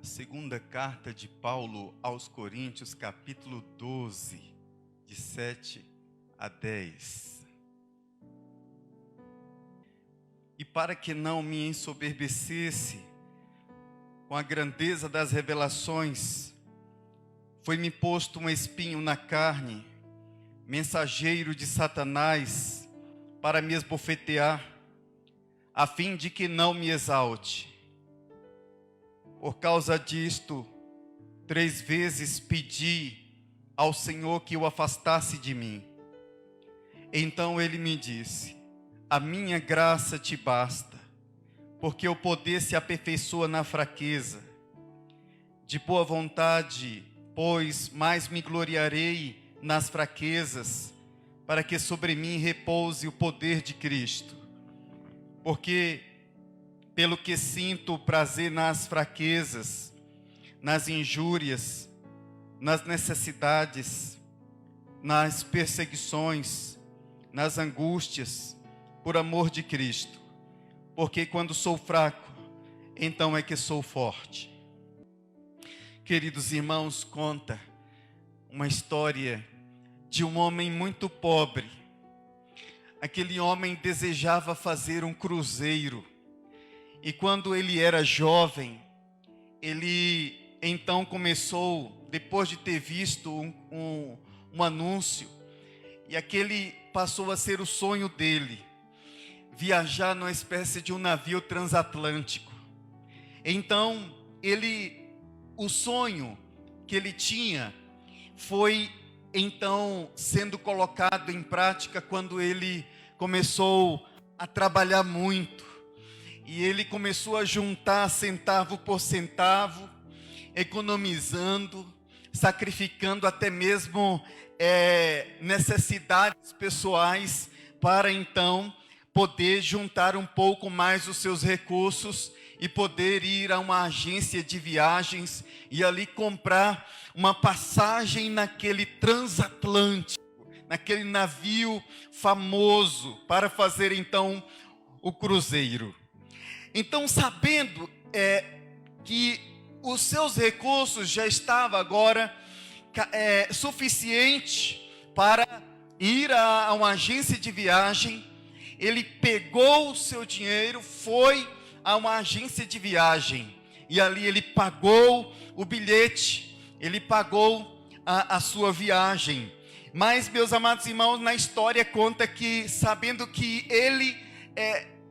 Segunda carta de Paulo aos Coríntios, capítulo 12, de 7 a 10. E para que não me ensoberbecesse com a grandeza das revelações, foi-me posto um espinho na carne, mensageiro de Satanás, para me esbofetear, a fim de que não me exalte. Por causa disto, 3 vezes pedi ao Senhor que o afastasse de mim. Então ele me disse: a minha graça te basta, porque o poder se aperfeiçoa na fraqueza. De boa vontade, pois, mais me gloriarei nas fraquezas, para que sobre mim repouse o poder de Cristo. Porque pelo que sinto prazer nas fraquezas, nas injúrias, nas necessidades, nas perseguições, nas angústias, por amor de Cristo. Porque quando sou fraco, então é que sou forte. Queridos irmãos, conta uma história de um homem muito pobre. Aquele homem desejava fazer um cruzeiro. E quando ele era jovem, ele então começou, depois de ter visto um anúncio, e aquele passou a ser o sonho dele, viajar numa espécie de um navio transatlântico. Então, o sonho que ele tinha foi então sendo colocado em prática quando ele começou a trabalhar muito. E ele começou a juntar centavo por centavo, economizando, sacrificando até mesmo necessidades pessoais, para então poder juntar um pouco mais os seus recursos e poder ir a uma agência de viagens e ali comprar uma passagem naquele transatlântico, naquele navio famoso, para fazer então o cruzeiro. Então, sabendo que os seus recursos já estavam agora suficiente para ir a uma agência de viagem, ele pegou o seu dinheiro, foi a uma agência de viagem, e ali ele pagou o bilhete, ele pagou a sua viagem. Mas, meus amados irmãos, na história conta que, sabendo que ele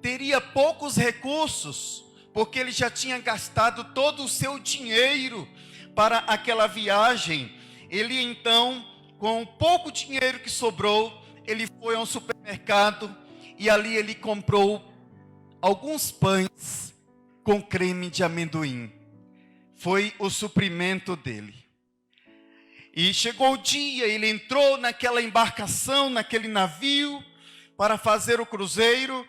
teria poucos recursos, porque ele já tinha gastado todo o seu dinheiro para aquela viagem, ele então, com o pouco dinheiro que sobrou, ele foi a um supermercado e ali ele comprou alguns pães com creme de amendoim. Foi o suprimento dele. E chegou o dia, ele entrou naquela embarcação, naquele navio, para fazer o cruzeiro.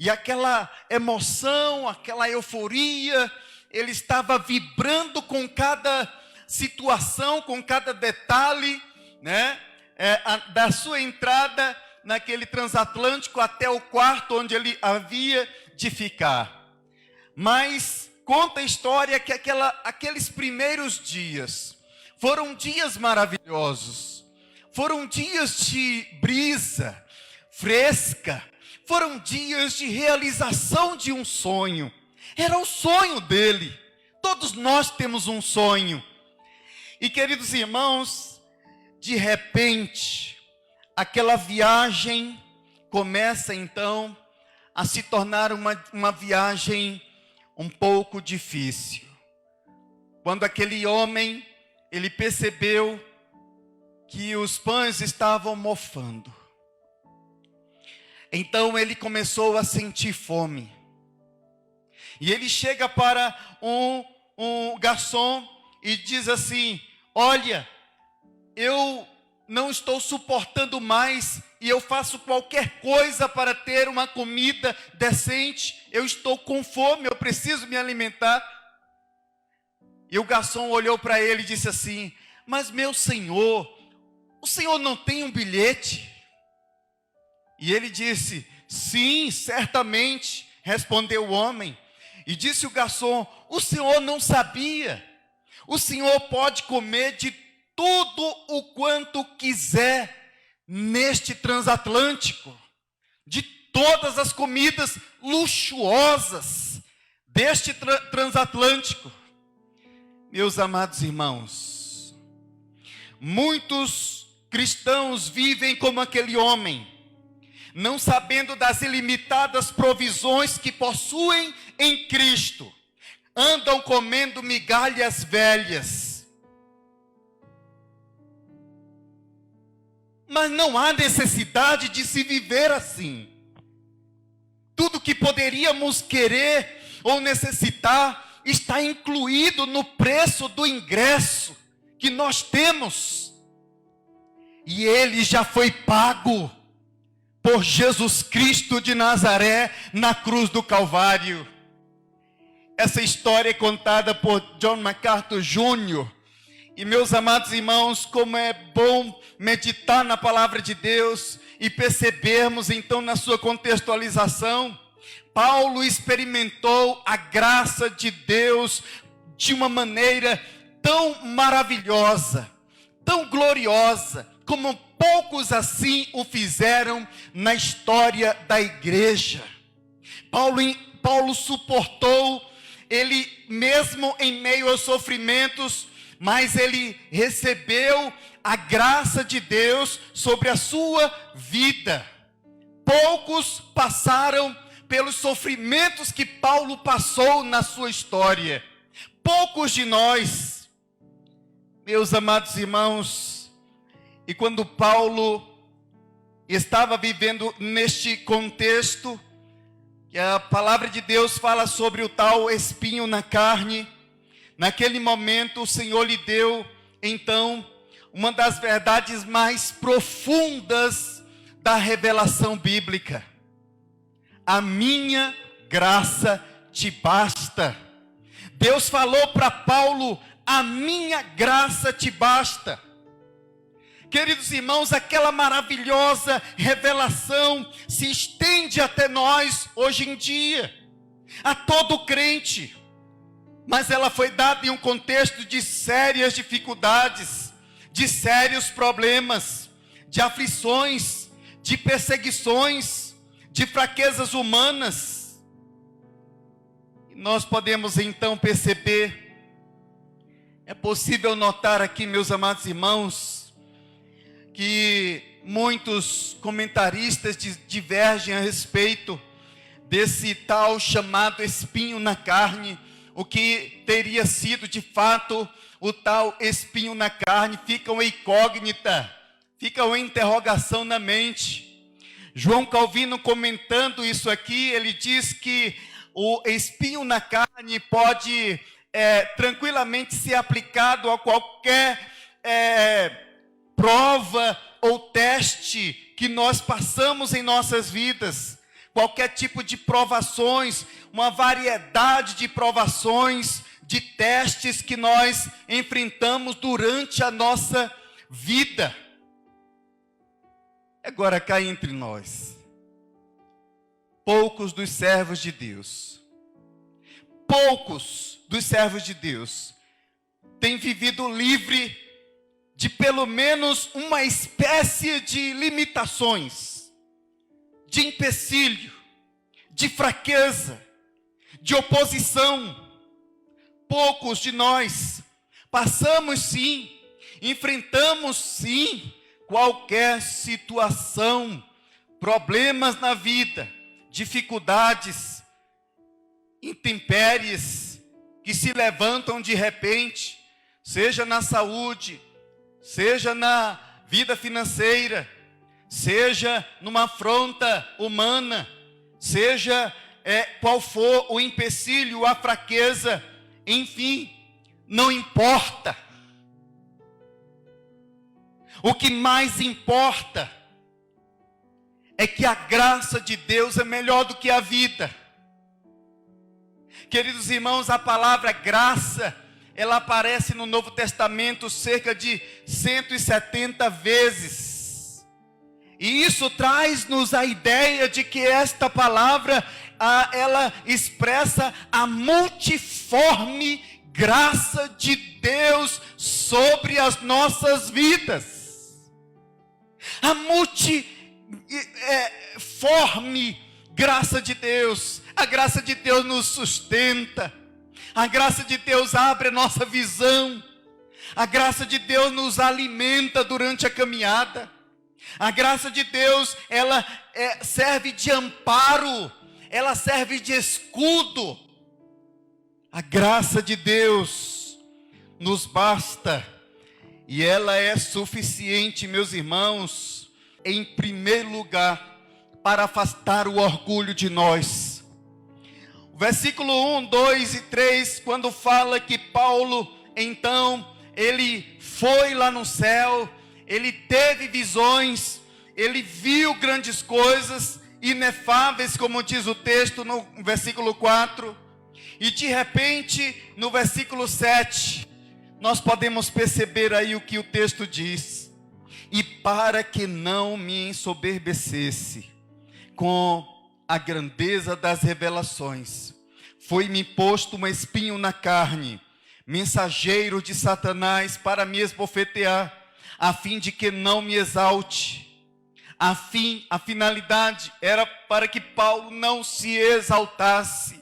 E aquela emoção, aquela euforia, ele estava vibrando com cada situação, com cada detalhe, né? Da sua entrada naquele transatlântico até o quarto onde ele havia de ficar. Mas conta a história que aqueles primeiros dias foram dias maravilhosos, foram dias de brisa fresca, foram dias de realização de um sonho. Era o sonho dele. Todos nós temos um sonho. E, queridos irmãos, de repente, aquela viagem começa então a se tornar uma viagem um pouco difícil. Quando aquele homem, ele percebeu que os pães estavam mofando. Então ele começou a sentir fome. E ele chega para um garçom e diz assim: olha, eu não estou suportando mais e eu faço qualquer coisa para ter uma comida decente. Eu estou com fome, eu preciso me alimentar. E o garçom olhou para ele e disse assim: mas meu senhor, o senhor não tem um bilhete? E ele disse: sim, certamente, respondeu o homem. E disse o garçom: o senhor não sabia? O senhor pode comer de tudo o quanto quiser neste transatlântico, de todas as comidas luxuosas deste transatlântico. Meus amados irmãos, muitos cristãos vivem como aquele homem, não sabendo das ilimitadas provisões que possuem em Cristo, andam comendo migalhas velhas. Mas não há necessidade de se viver assim. Tudo que poderíamos querer ou necessitar está incluído no preço do ingresso que nós temos. E ele já foi pago por Jesus Cristo de Nazaré na cruz do Calvário. Essa história é contada por John MacArthur Jr. E meus amados irmãos, como é bom meditar na palavra de Deus e percebermos então na sua contextualização. Paulo experimentou a graça de Deus de uma maneira tão maravilhosa, tão gloriosa, como poucos assim o fizeram na história da igreja. Paulo suportou, ele mesmo em meio aos sofrimentos, mas ele recebeu a graça de Deus sobre a sua vida. Poucos passaram pelos sofrimentos que Paulo passou na sua história. Poucos de nós, meus amados irmãos, e quando Paulo estava vivendo neste contexto, que a palavra de Deus fala sobre o tal espinho na carne, naquele momento o Senhor lhe deu, então, uma das verdades mais profundas da revelação bíblica. A minha graça te basta. Deus falou para Paulo: a minha graça te basta. Queridos irmãos, aquela maravilhosa revelação se estende até nós hoje em dia, a todo crente. Mas ela foi dada em um contexto de sérias dificuldades, de sérios problemas, de aflições, de perseguições, de fraquezas humanas. E nós podemos então perceber, é possível notar aqui, meus amados irmãos, que muitos comentaristas divergem a respeito desse tal chamado espinho na carne, o que teria sido de fato o tal espinho na carne. Fica uma incógnita, fica uma interrogação na mente. João Calvino, comentando isso aqui, ele diz que o espinho na carne pode tranquilamente ser aplicado a qualquer prova ou teste que nós passamos em nossas vidas, qualquer tipo de provações, uma variedade de provações, de testes que nós enfrentamos durante a nossa vida. Agora cá entre nós, poucos dos servos de Deus têm vivido livre de pelo menos uma espécie de limitações, de empecilho, de fraqueza, de oposição. Poucos de nós passamos sim, enfrentamos sim, qualquer situação, problemas na vida, dificuldades, intempéries que se levantam de repente, seja na saúde, seja na vida financeira, seja numa afronta humana, seja qual for o empecilho, a fraqueza, enfim, não importa. O que mais importa é que a graça de Deus é melhor do que a vida. Queridos irmãos, a palavra graça, ela aparece no Novo Testamento cerca de 170 vezes. E isso traz-nos a ideia de que esta palavra ela expressa a multiforme graça de Deus sobre as nossas vidas. A multiforme graça de Deus. A graça de Deus nos sustenta. A graça de Deus abre a nossa visão. A graça de Deus nos alimenta durante a caminhada. A graça de Deus, ela serve de amparo. Ela serve de escudo. A graça de Deus nos basta. E ela é suficiente, meus irmãos, em primeiro lugar, para afastar o orgulho de nós. O versículo 1, 2 e 3, quando fala que Paulo, então, ele foi lá no céu, ele teve visões, ele viu grandes coisas, inefáveis, como diz o texto no versículo 4, e de repente, no versículo 7, nós podemos perceber aí o que o texto diz: e para que não me ensoberbecesse com a grandeza das revelações, foi-me posto um espinho na carne, mensageiro de Satanás para me esbofetear, a fim de que não me exalte. A finalidade era para que Paulo não se exaltasse.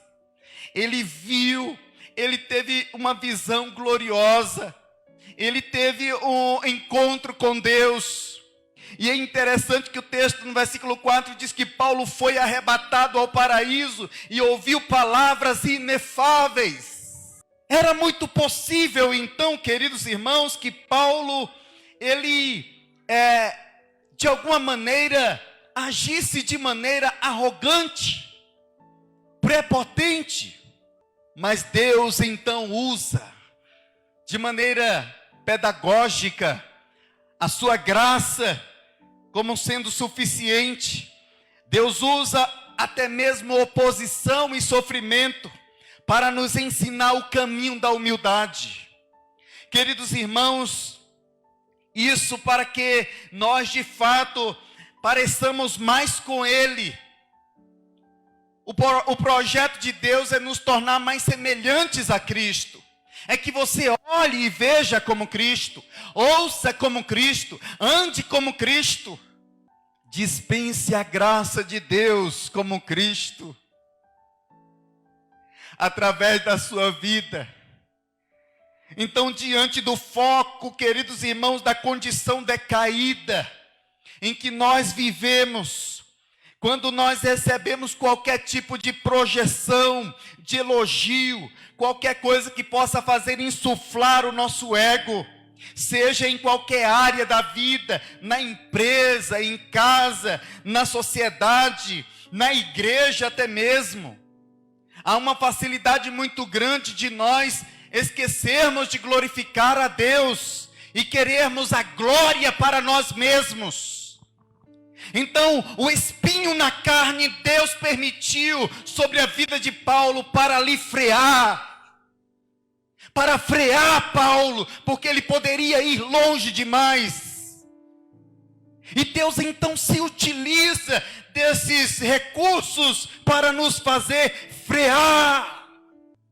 Ele viu, ele teve uma visão gloriosa, ele teve um encontro com Deus. E é interessante que o texto no versículo 4 diz que Paulo foi arrebatado ao paraíso e ouviu palavras inefáveis. Era muito possível então, queridos irmãos, que Paulo, ele de alguma maneira agisse de maneira arrogante, prepotente. Mas Deus então usa de maneira pedagógica a sua graça como sendo suficiente. Deus usa até mesmo oposição e sofrimento para nos ensinar o caminho da humildade. Queridos irmãos, isso para que nós de fato pareçamos mais com Ele. O projeto de Deus é nos tornar mais semelhantes a Cristo. É que você olhe e veja como Cristo, ouça como Cristo, ande como Cristo. Dispense a graça de Deus como Cristo, através da sua vida. Então, diante do foco, queridos irmãos, da condição decaída em que nós vivemos, quando nós recebemos qualquer tipo de projeção, de elogio, qualquer coisa que possa fazer insuflar o nosso ego, seja em qualquer área da vida, na empresa, em casa, na sociedade, na igreja até mesmo, há uma facilidade muito grande de nós esquecermos de glorificar a Deus e querermos a glória para nós mesmos. Então, o espinho na carne Deus permitiu sobre a vida de Paulo para lhe frear, para frear Paulo, porque ele poderia ir longe demais. E Deus então se utiliza desses recursos para nos fazer frear,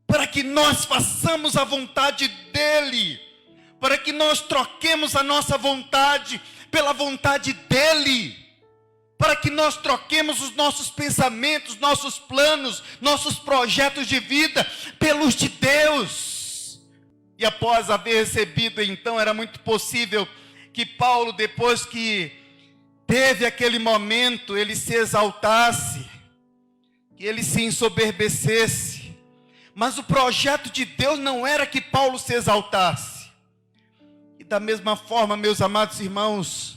para que nós façamos a vontade dEle, para que nós troquemos a nossa vontade pela vontade dEle, para que nós troquemos os nossos pensamentos, nossos planos, nossos projetos de vida pelos de Deus. E após haver recebido, então, era muito possível que Paulo, depois que teve aquele momento, ele se exaltasse, que ele se ensoberbecesse. Mas o projeto de Deus não era que Paulo se exaltasse. E da mesma forma, meus amados irmãos,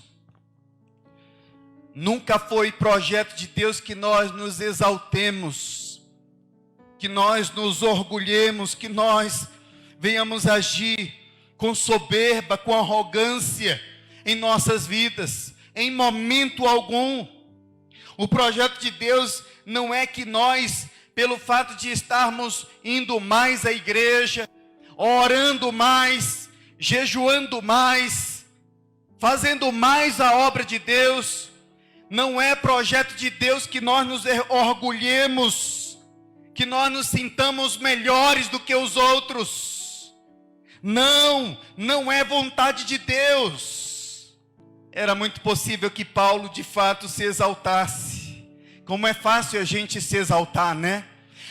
nunca foi projeto de Deus que nós nos exaltemos, que nós nos orgulhemos, que nós venhamos agir com soberba, com arrogância em nossas vidas, em momento algum. O projeto de Deus não é que nós, pelo fato de estarmos indo mais à igreja, orando mais, jejuando mais, fazendo mais a obra de Deus, não é projeto de Deus que nós nos orgulhemos que nós nos sintamos melhores do que os outros. Não é vontade de Deus. Era muito possível que Paulo de fato se exaltasse. Como é fácil a gente se exaltar, né?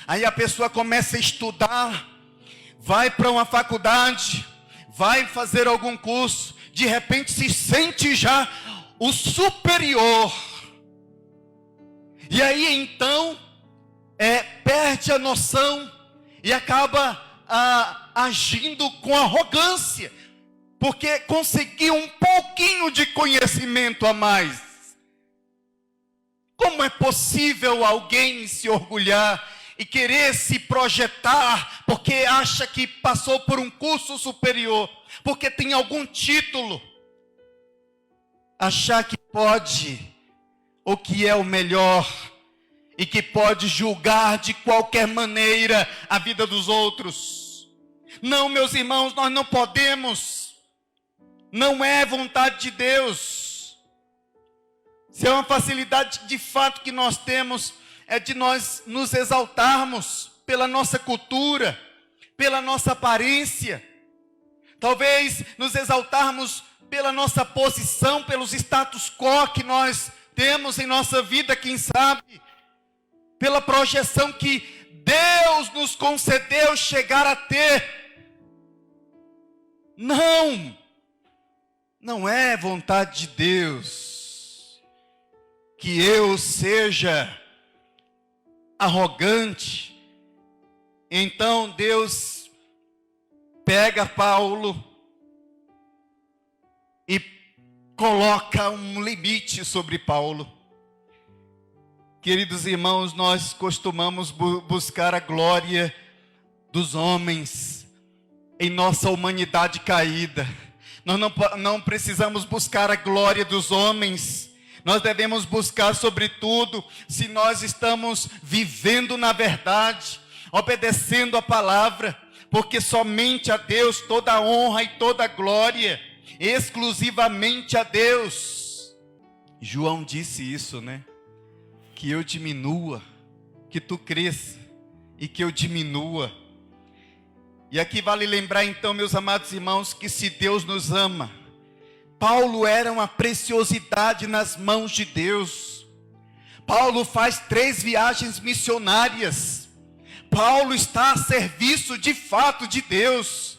Aí a pessoa começa a estudar, vai para uma faculdade, vai fazer algum curso, de repente se sente já o superior. E aí então perde a noção e acaba agindo com arrogância, porque conseguiu um pouquinho de conhecimento a mais. Como é possível alguém se orgulhar e querer se projetar porque acha que passou por um curso superior, porque tem algum título, achar que pode, ou que é o melhor, e que pode julgar de qualquer maneira a vida dos outros? Não, meus irmãos, nós não podemos. Não é vontade de Deus. Se é uma facilidade de fato que nós temos, é de nós nos exaltarmos pela nossa cultura, pela nossa aparência. Talvez nos exaltarmos pela nossa posição, pelos status quo que nós temos em nossa vida, quem sabe, pela projeção que Deus nos concedeu chegar a ter. Não é vontade de Deus que eu seja arrogante. Então Deus pega Paulo e coloca um limite sobre Paulo. Queridos irmãos, nós costumamos buscar a glória dos homens em nossa humanidade caída. Nós não precisamos buscar a glória dos homens. Nós devemos buscar, sobretudo, se nós estamos vivendo na verdade, obedecendo a palavra, porque somente a Deus toda a honra e toda a glória, exclusivamente a Deus. João disse isso, né? Que eu diminua, que tu cresça e que eu diminua. E aqui vale lembrar então, meus amados irmãos, que se Deus nos ama, Paulo era uma preciosidade nas mãos de Deus. Paulo faz 3 viagens missionárias. Paulo está a serviço de fato de Deus,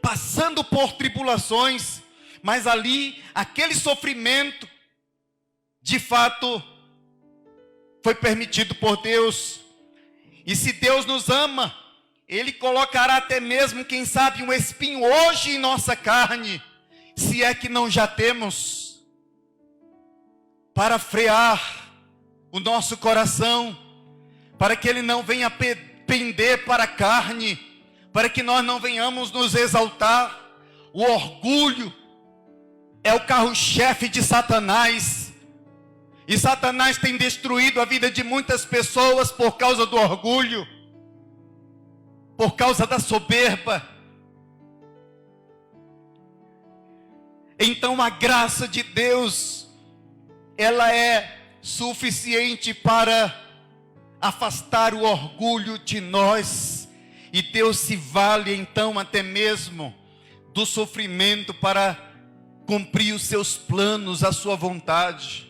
passando por tribulações, mas ali, aquele sofrimento, de fato, foi permitido por Deus. E se Deus nos ama, Ele colocará até mesmo, quem sabe, um espinho hoje em nossa carne, se é que não já temos, para frear o nosso coração, para que ele não venha pender para a carne, para que nós não venhamos nos exaltar. O orgulho é o carro-chefe de Satanás, e Satanás tem destruído a vida de muitas pessoas por causa do orgulho, por causa da soberba. Então a graça de Deus, ela é suficiente para afastar o orgulho de nós, e Deus se vale então até mesmo do sofrimento para cumprir os seus planos, a sua vontade.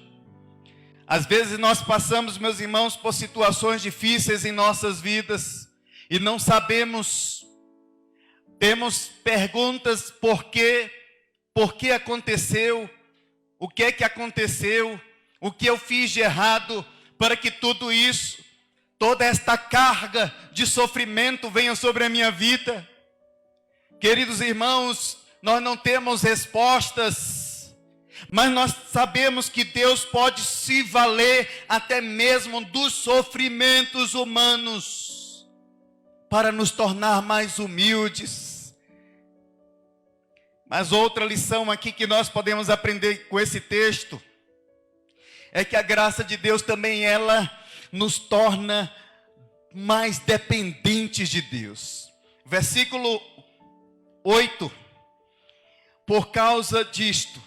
Às vezes nós passamos, meus irmãos, por situações difíceis em nossas vidas e não sabemos, temos perguntas: por que aconteceu, o que é que aconteceu, o que eu fiz de errado para que tudo isso, toda esta carga de sofrimento venha sobre a minha vida. Queridos irmãos, nós não temos respostas, mas nós sabemos que Deus pode se valer até mesmo dos sofrimentos humanos para nos tornar mais humildes. Mas outra lição aqui que nós podemos aprender com esse texto é que a graça de Deus também, ela nos torna mais dependentes de Deus. Versículo 8: por causa disto,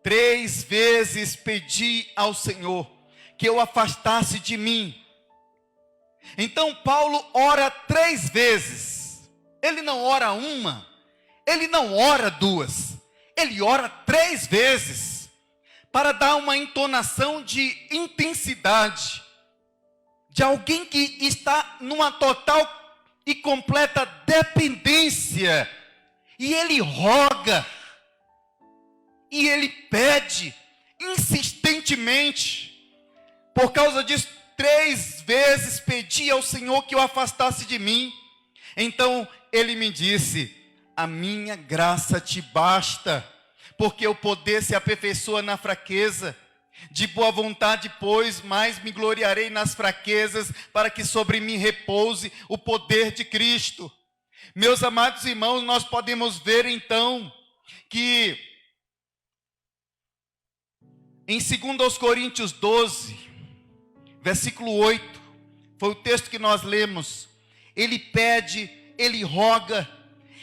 3 vezes pedi ao Senhor que o afastasse de mim. Então Paulo ora 3 vezes. Ele não ora uma, ele não ora 2, ele ora 3 vezes, para dar uma entonação de intensidade, de alguém que está numa total e completa dependência. E ele roga, e ele pede insistentemente. Por causa disso, 3 vezes pedi ao Senhor que o afastasse de mim. Então ele me disse: a minha graça te basta, porque o poder se aperfeiçoa na fraqueza. De boa vontade, pois, mais me gloriarei nas fraquezas, para que sobre mim repouse o poder de Cristo. Meus amados irmãos, nós podemos ver então que em 2 Coríntios 12, versículo 8, foi o texto que nós lemos. Ele pede, ele roga,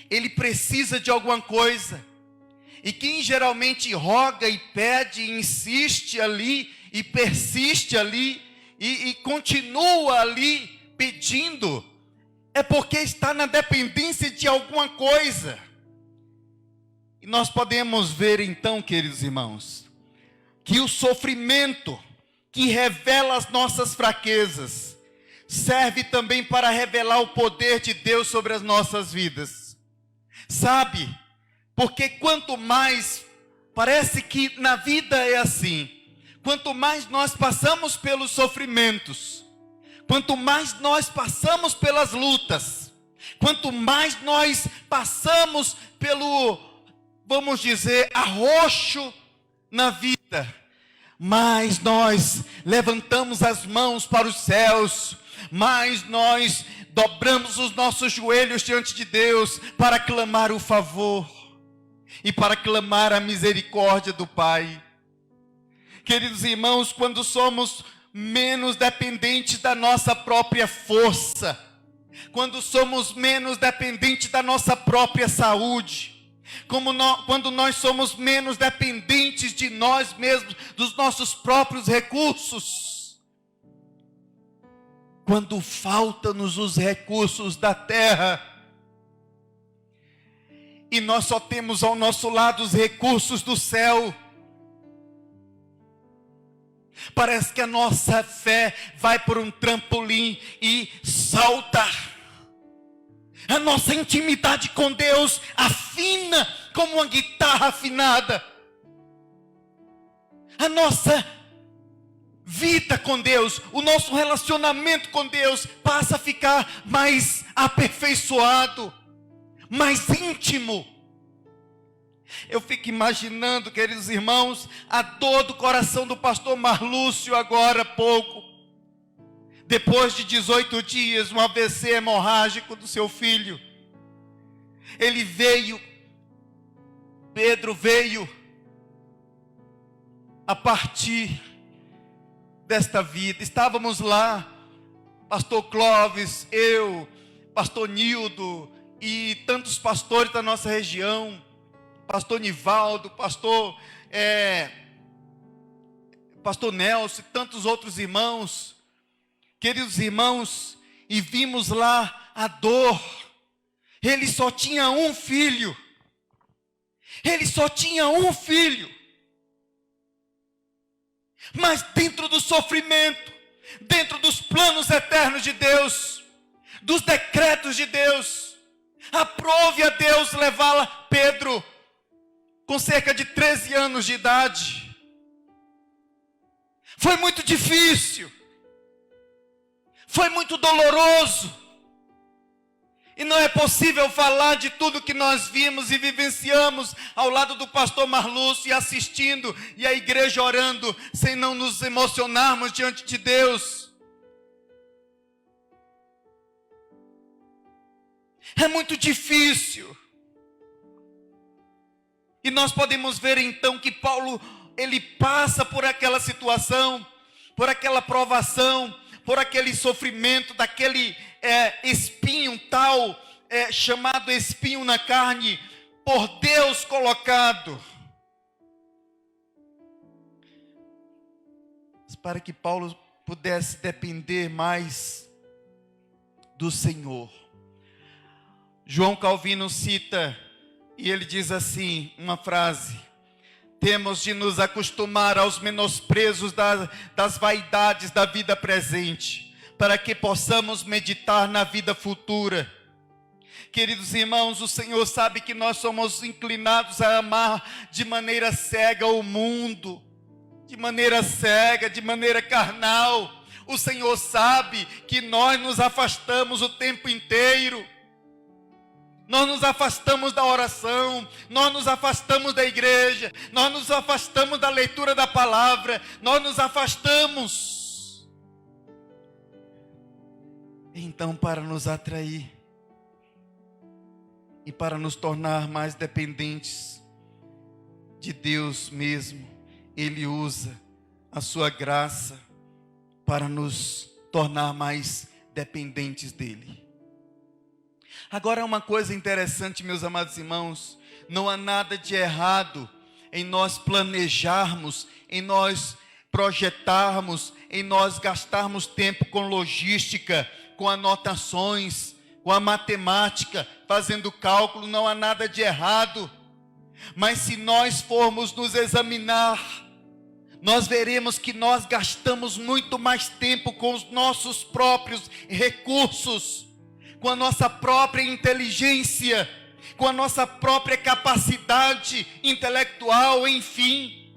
ele precisa de alguma coisa. E quem geralmente roga e pede, e insiste ali, e persiste ali, e continua ali pedindo, é porque está na dependência de alguma coisa. E nós podemos ver então, queridos irmãos, que o sofrimento que revela as nossas fraquezas serve também para revelar o poder de Deus sobre as nossas vidas. Sabe? Porque quanto mais, parece que na vida é assim, quanto mais nós passamos pelos sofrimentos, quanto mais nós passamos pelas lutas, quanto mais nós passamos pelo, vamos dizer, arroxo na vida, mais nós levantamos as mãos para os céus, mais nós dobramos os nossos joelhos diante de Deus para clamar o favor e para clamar a misericórdia do Pai. Queridos irmãos, quando somos menos dependentes da nossa própria força, quando somos menos dependentes da nossa própria saúde, quando nós somos menos dependentes de nós mesmos, dos nossos próprios recursos, quando faltam-nos os recursos da terra, e nós só temos ao nosso lado os recursos do céu, parece que a nossa fé vai por um trampolim e salta. A nossa intimidade com Deus afina como uma guitarra afinada. A nossa vida com Deus, o nosso relacionamento com Deus passa a ficar mais aperfeiçoado, mais íntimo. Eu fico imaginando, queridos irmãos, a dor do coração do pastor Marlúcio agora há pouco. Depois de 18 dias, um AVC hemorrágico do seu filho. Ele veio, Pedro veio a partir desta vida. Estávamos lá, pastor Clóvis, eu, pastor Nildo e tantos pastores da nossa região, pastor Nivaldo, pastor Nelson e tantos outros irmãos. Queridos irmãos, e vimos lá a dor. Ele só tinha um filho. Ele só tinha um filho. Mas dentro do sofrimento, dentro dos planos eternos de Deus, dos decretos de Deus, aprove a Deus levá-la, Pedro, com cerca de 13 anos de idade. Foi muito difícil. Foi muito doloroso. E não é possível falar de tudo que nós vimos e vivenciamos ao lado do pastor Marlúcio e assistindo, e a igreja orando, sem não nos emocionarmos diante de Deus. É muito difícil. E nós podemos ver então que Paulo, ele passa por aquela situação, por aquela provação, por aquele sofrimento, daquele espinho tal, chamado espinho na carne, por Deus colocado. Para que Paulo pudesse depender mais do Senhor. João Calvino cita, e ele diz assim, uma frase: temos de nos acostumar aos menosprezos das vaidades da vida presente, para que possamos meditar na vida futura. Queridos irmãos, o Senhor sabe que nós somos inclinados a amar de maneira cega o mundo, de maneira cega, de maneira carnal. O Senhor sabe que nós nos afastamos o tempo inteiro. Nós nos afastamos da oração, nós nos afastamos da igreja, nós nos afastamos da leitura da palavra, nós nos afastamos. Então, para nos atrair e para nos tornar mais dependentes de Deus mesmo, Ele usa a sua graça para nos tornar mais dependentes dEle. Agora, uma coisa interessante, meus amados irmãos, não há nada de errado em nós planejarmos, em nós projetarmos, em nós gastarmos tempo com logística, com anotações, com a matemática, fazendo cálculo, não há nada de errado. Mas se nós formos nos examinar, nós veremos que nós gastamos muito mais tempo com os nossos próprios recursos, com a nossa própria inteligência, com a nossa própria capacidade intelectual, enfim.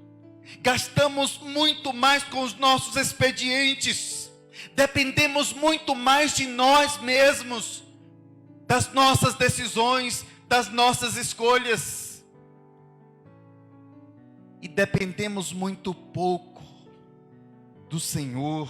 Gastamos muito mais com os nossos expedientes, dependemos muito mais de nós mesmos, das nossas decisões, das nossas escolhas. E dependemos muito pouco do Senhor,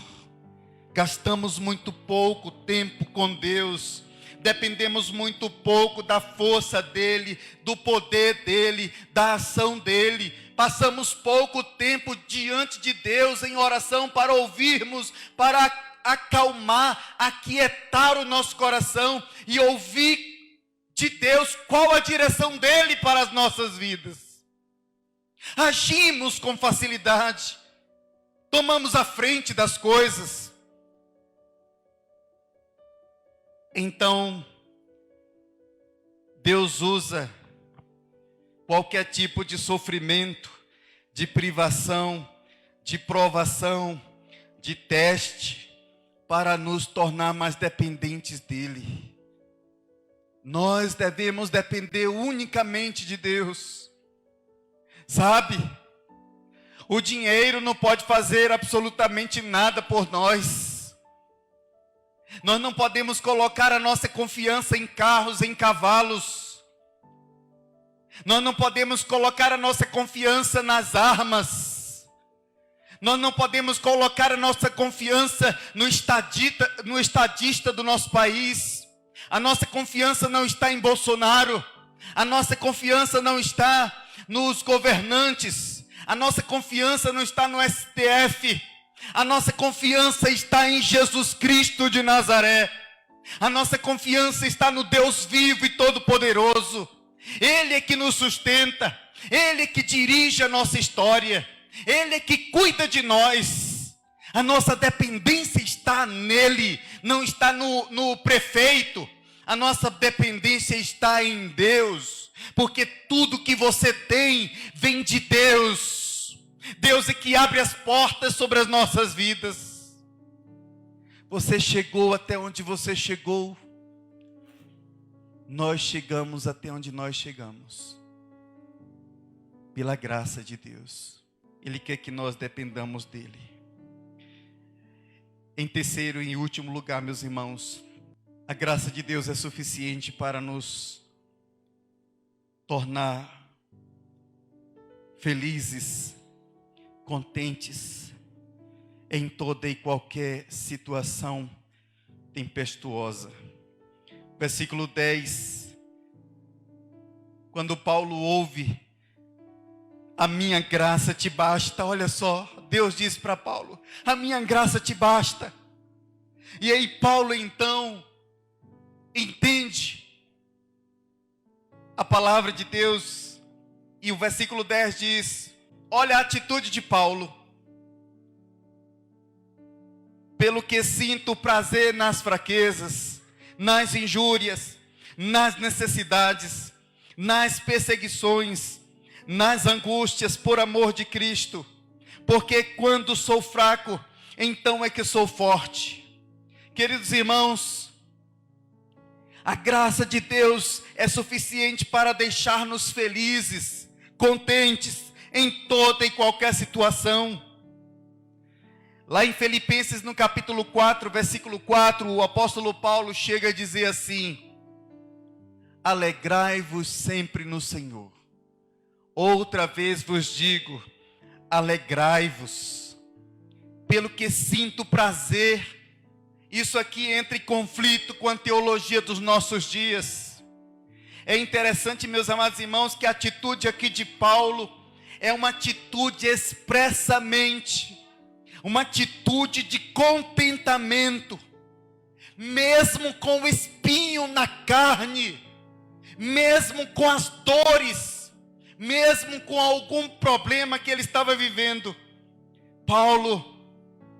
gastamos muito pouco tempo com Deus, dependemos muito pouco da força dEle, do poder dEle, da ação dEle. Passamos pouco tempo diante de Deus em oração para ouvirmos, para acalmar, aquietar o nosso coração e ouvir de Deus qual a direção dEle para as nossas vidas. Agimos com facilidade, tomamos a frente das coisas. Então, Deus usa qualquer tipo de sofrimento, de privação, de provação, de teste, para nos tornar mais dependentes dEle. Nós devemos depender unicamente de Deus. Sabe? O dinheiro não pode fazer absolutamente nada por nós. Nós não podemos colocar a nossa confiança em carros, em cavalos. Nós não podemos colocar a nossa confiança nas armas. Nós não podemos colocar a nossa confiança no estadista do nosso país. A nossa confiança não está em Bolsonaro. A nossa confiança não está nos governantes. A nossa confiança não está no STF. A nossa confiança está em Jesus Cristo de Nazaré. A nossa confiança está no Deus vivo e todo-poderoso. Ele é que nos sustenta. Ele é que dirige a nossa história. Ele é que cuida de nós. A nossa dependência está nele, não está no prefeito. A nossa dependência está em Deus, porque tudo que você tem vem de Deus. Deus é que abre as portas sobre as nossas vidas. Você chegou até onde você chegou. Nós chegamos até onde nós chegamos, pela graça de Deus. Ele quer que nós dependamos dEle. Em terceiro e último lugar, meus irmãos, a graça de Deus é suficiente para nos tornar felizes, contentes em toda e qualquer situação tempestuosa. Versículo 10. Quando Paulo ouve: a minha graça te basta. Olha só, Deus diz para Paulo: a minha graça te basta. E aí Paulo então entende a palavra de Deus. E o versículo 10 diz: olha a atitude de Paulo. Pelo que sinto prazer nas fraquezas, nas injúrias, nas necessidades, nas perseguições, nas angústias por amor de Cristo, porque quando sou fraco, então é que sou forte. Queridos irmãos, a graça de Deus é suficiente para deixar-nos felizes, contentes em toda e qualquer situação. Lá em Filipenses, no capítulo 4, versículo 4, o apóstolo Paulo chega a dizer assim: alegrai-vos sempre no Senhor. Outra vez vos digo, alegrai-vos, pelo que sinto prazer. Isso aqui entra em conflito com a teologia dos nossos dias. É interessante, meus amados irmãos, que a atitude aqui de Paulo é uma atitude expressamente, uma atitude de contentamento, mesmo com o espinho na carne, mesmo com as dores, mesmo com algum problema que ele estava vivendo. Paulo,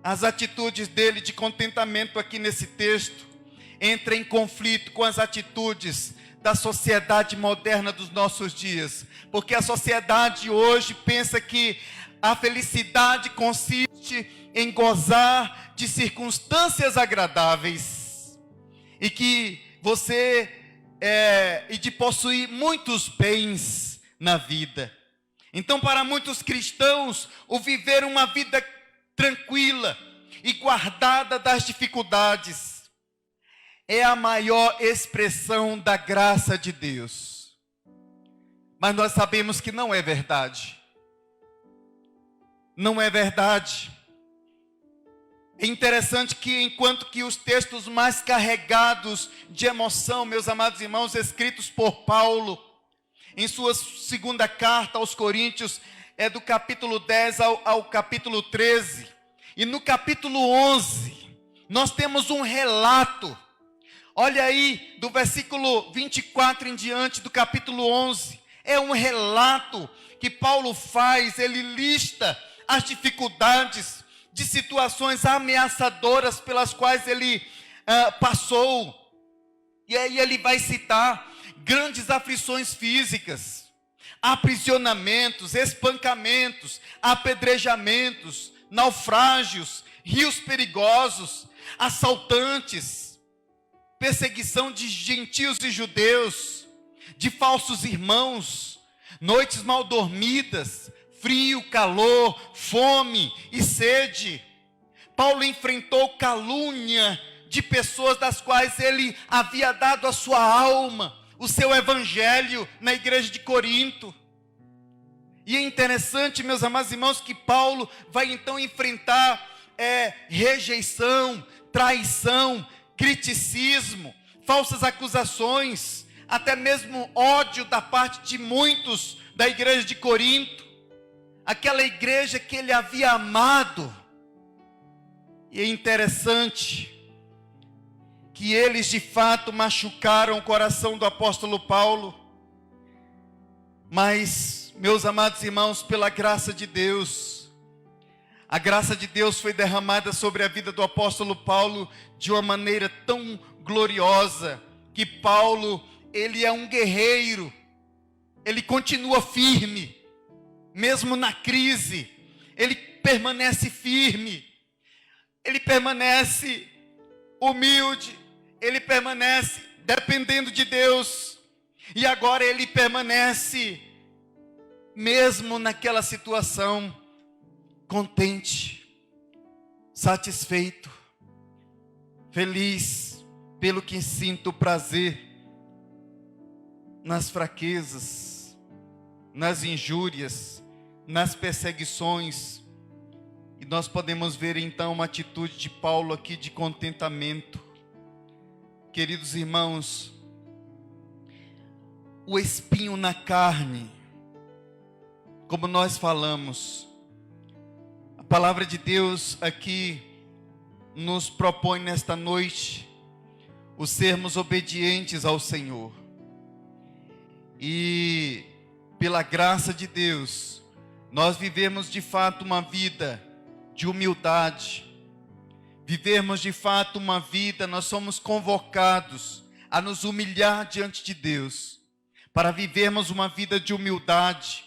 as atitudes dele de contentamento aqui nesse texto, entra em conflito com as atitudes da sociedade moderna dos nossos dias, porque a sociedade hoje pensa que a felicidade consiste em gozar de circunstâncias agradáveis, e que e de possuir muitos bens na vida. Então, para muitos cristãos, o viver uma vida tranquila e guardada das dificuldades é a maior expressão da graça de Deus. Mas nós sabemos que não é verdade. Não é verdade. É interessante que enquanto que os textos mais carregados de emoção, meus amados irmãos, escritos por Paulo, em sua segunda carta aos Coríntios, é do capítulo 10 ao capítulo 13. E no capítulo 11, nós temos um relato. Olha aí, do versículo 24 em diante do capítulo 11. É um relato que Paulo faz, ele lista as dificuldades de situações ameaçadoras pelas quais ele passou. E aí ele vai citar grandes aflições físicas, aprisionamentos, espancamentos, apedrejamentos, naufrágios, rios perigosos, assaltantes, perseguição de gentios e judeus, de falsos irmãos, noites mal dormidas, frio, calor, fome e sede. Paulo enfrentou calúnia de pessoas das quais ele havia dado a sua alma, o seu evangelho na igreja de Corinto. E é interessante, meus amados irmãos, que Paulo vai então enfrentar rejeição, traição, criticismo, falsas acusações, até mesmo ódio da parte de muitos da igreja de Corinto, aquela igreja que ele havia amado. E é interessante que eles de fato machucaram o coração do apóstolo Paulo, mas, meus amados irmãos, pela graça de Deus, a graça de Deus foi derramada sobre a vida do apóstolo Paulo de uma maneira tão gloriosa, que Paulo, ele é um guerreiro, ele continua firme, mesmo na crise, ele permanece firme, ele permanece humilde, ele permanece dependendo de Deus, e agora ele permanece, mesmo naquela situação, contente, satisfeito, feliz, pelo que sinto prazer nas fraquezas, nas injúrias, nas perseguições. E nós podemos ver então uma atitude de Paulo aqui de contentamento. Queridos irmãos, o espinho na carne, como nós falamos, a palavra de Deus aqui nos propõe nesta noite o sermos obedientes ao Senhor. E pela graça de Deus, nós vivemos de fato uma vida de humildade, vivermos de fato uma vida, nós somos convocados a nos humilhar diante de Deus, para vivermos uma vida de humildade,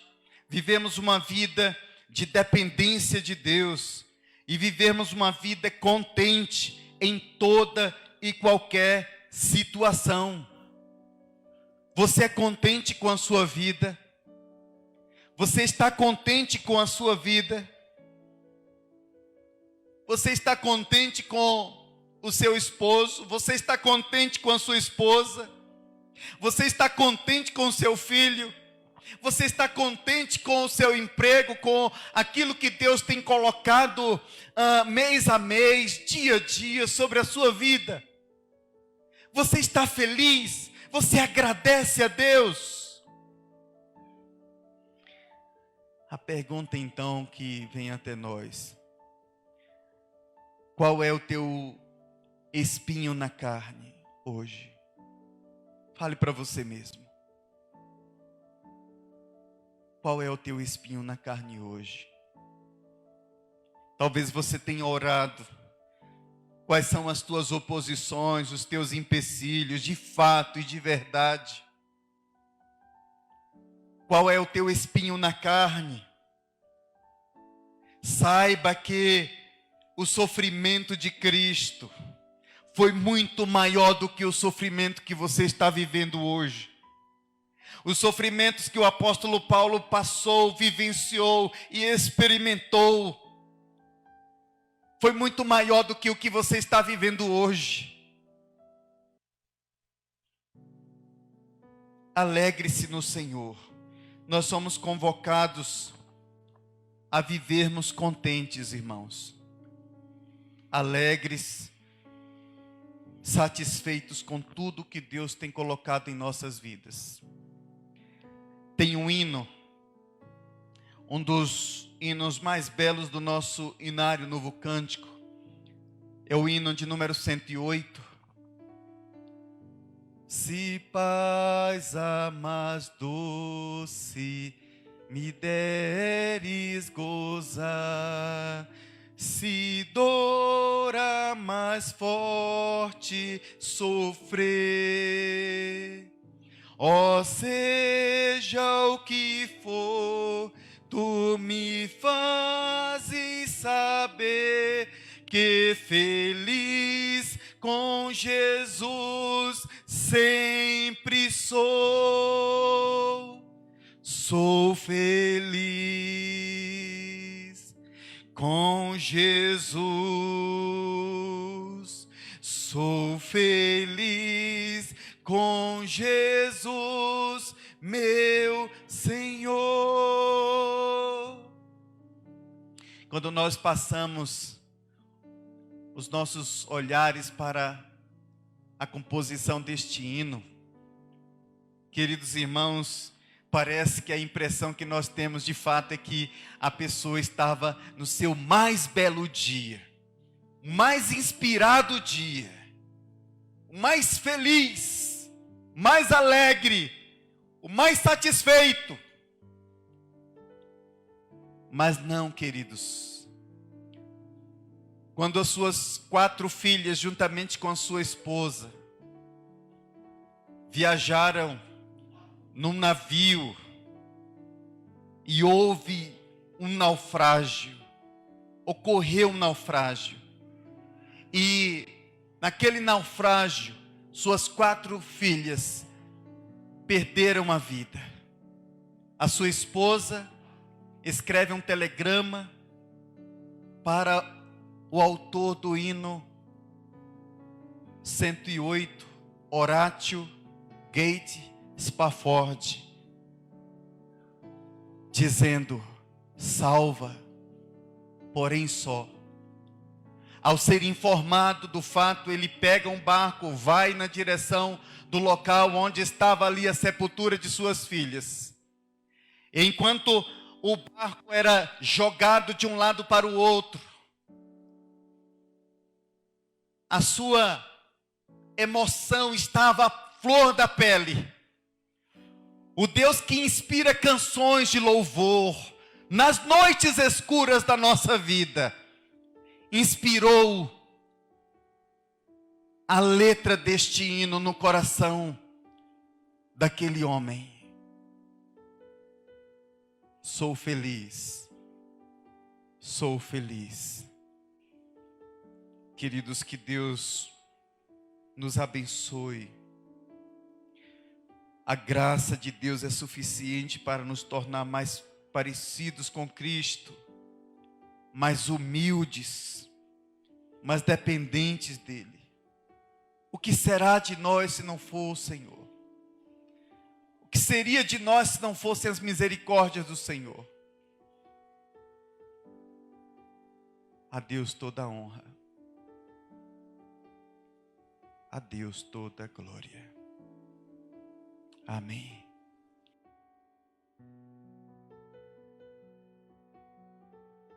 vivemos uma vida de dependência de Deus e vivermos uma vida contente em toda e qualquer situação. Você é contente com a sua vida? Você está contente com a sua vida? Você está contente com o seu esposo? Você está contente com a sua esposa? Você está contente com o seu filho? Você está contente com o seu emprego, com aquilo que Deus tem colocado mês a mês, dia a dia sobre a sua vida? Você está feliz? Você agradece a Deus? A pergunta então que vem até nós: qual é o teu espinho na carne hoje? Fale para você mesmo. Qual é o teu espinho na carne hoje? Talvez você tenha orado. Quais são as tuas oposições, os teus empecilhos, de fato e de verdade? Qual é o teu espinho na carne? Saiba que o sofrimento de Cristo foi muito maior do que o sofrimento que você está vivendo hoje. Os sofrimentos que o apóstolo Paulo passou, vivenciou e experimentou foi muito maior do que o que você está vivendo hoje. Alegre-se no Senhor. Nós somos convocados a vivermos contentes, irmãos. Alegres, satisfeitos com tudo que Deus tem colocado em nossas vidas. Tem um hino, um dos hinos mais belos do nosso Inário Novo Cântico. É o hino de número 108. Se paz a mais doce me deres gozar, se dor a mais forte sofrer, ó seja o que for, tu me fazes saber que feliz com Jesus sempre sou. Sou feliz com Jesus. Sou feliz com Jesus, meu Senhor. Quando nós passamos os nossos olhares para a composição deste hino, queridos irmãos, parece que a impressão que nós temos de fato é que a pessoa estava no seu mais belo dia, mais inspirado dia, mais feliz, mais alegre, o mais satisfeito. Mas não, queridos. Quando as suas 4 filhas, juntamente com a sua esposa, viajaram num navio e houve um naufrágio, ocorreu um naufrágio, e naquele naufrágio, suas 4 filhas perderam a vida. A sua esposa escreve um telegrama para o autor do hino 108, Horatio Gate Spafford, dizendo: salva, porém só. Ao ser informado do fato, ele pega um barco, vai na direção do local onde estava ali a sepultura de suas filhas. Enquanto o barco era jogado de um lado para o outro, a sua emoção estava à flor da pele. O Deus que inspira canções de louvor nas noites escuras da nossa vida, inspirou a letra deste hino no coração daquele homem. Sou feliz, sou feliz. Queridos, que Deus nos abençoe. A graça de Deus é suficiente para nos tornar mais parecidos com Cristo, mais humildes, mais dependentes dEle. O que será de nós se não for o Senhor? O que seria de nós se não fossem as misericórdias do Senhor? A Deus toda a honra. A Deus toda a glória. Amém.